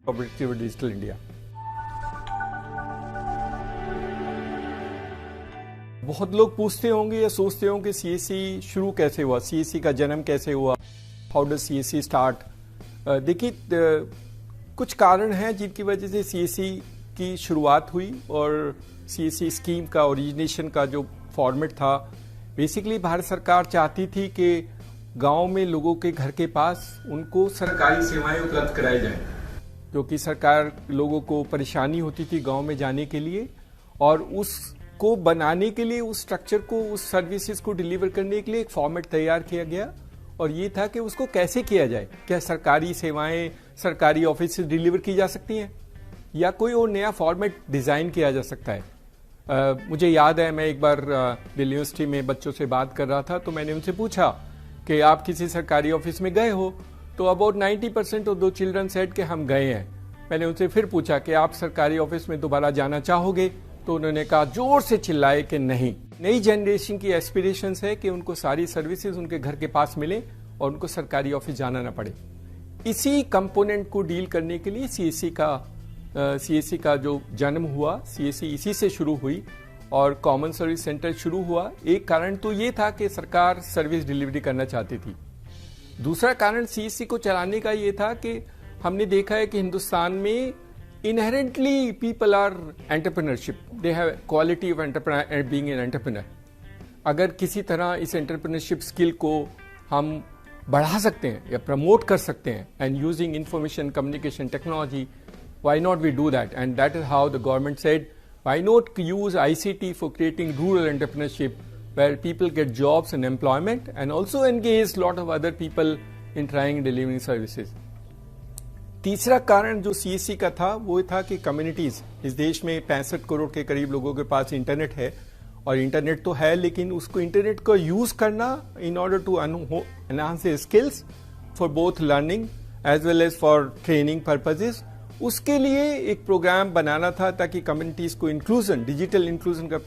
Objective digital India. बहुत लोग पूछते होंगे या सोचते होंगे सीएससी शुरू कैसे हुआ, सीएससी का जन्म कैसे हुआ, हाउ डज सीएससी स्टार्ट। देखिए, कुछ कारण हैं जिनकी वजह से सीएससी की शुरुआत हुई और सीएससी स्कीम का ओरिजिनेशन का जो फॉर्मेट था, बेसिकली भारत सरकार चाहती थी कि गांव में लोगों के घर के पास उनको सरकारी सेवाएं उपलब्ध कराई जाएं, क्योंकि सरकार लोगों को परेशानी होती थी गांव में जाने के लिए, और उसको बनाने के लिए, उस स्ट्रक्चर को, उस सर्विसेज को डिलीवर करने के लिए एक फॉर्मेट तैयार किया गया। और ये था कि उसको कैसे किया जाए, क्या सरकारी सेवाएं सरकारी ऑफिस से डिलीवर की जा सकती हैं या कोई और नया फॉर्मेट डिज़ाइन किया जा सकता है। मुझे याद है, मैं एक बार दिल्ली यूनिवर्सिटी में बच्चों से बात कर रहा था, तो मैंने उनसे पूछा कि आप किसी सरकारी ऑफिस में गए हो, तो अबाउट 90% ऑफ दो चिल्ड्रन सेड कि हम गए हैं। मैंने उनसे फिर पूछा कि आप सरकारी ऑफिस में दोबारा जाना चाहोगे, तो उन्होंने कहा, जोर से चिल्लाए कि नहीं। नई जनरेशन की एस्पिरेशंस है कि उनको सारी सर्विसेज उनके घर के पास मिले और उनको सरकारी ऑफिस जाना ना पड़े। इसी कंपोनेंट को डील करने के लिए सीएससी का जो जन्म हुआ, सीएससी इसी से शुरू हुई और कॉमन सर्विस सेंटर शुरू हुआ। एक कारण तो ये था कि सरकार सर्विस डिलीवरी करना चाहती थी। दूसरा कारण सीएससी को चलाने का ये था कि हमने देखा है कि हिंदुस्तान में inherently people are entrepreneurship, they have quality of entrepreneur being an entrepreneur. अगर किसी तरह इस एंटरप्रेन्योरशिप स्किल को हम बढ़ा सकते हैं या प्रमोट कर सकते हैं, and using information communication technology, why not we do that? And that is how the government said, why not use ICT for creating rural entrepreneurship where people get jobs and employment and also engage lot of other people in trying delivering services. तीसरा कारण जो CSC का था वो था कि communities, इस देश में 65 करोड़ के करीब लोगों के पास इंटरनेट है, और इंटरनेट तो है लेकिन उसको इंटरनेट को यूज करना in order to enhance skills for both learning as well as for training purposes, उसके लिए एक प्रोग्राम बनाना था ताकि कम्युनिटीज को इंक्लूजन, डिजिटल इंक्लूजन का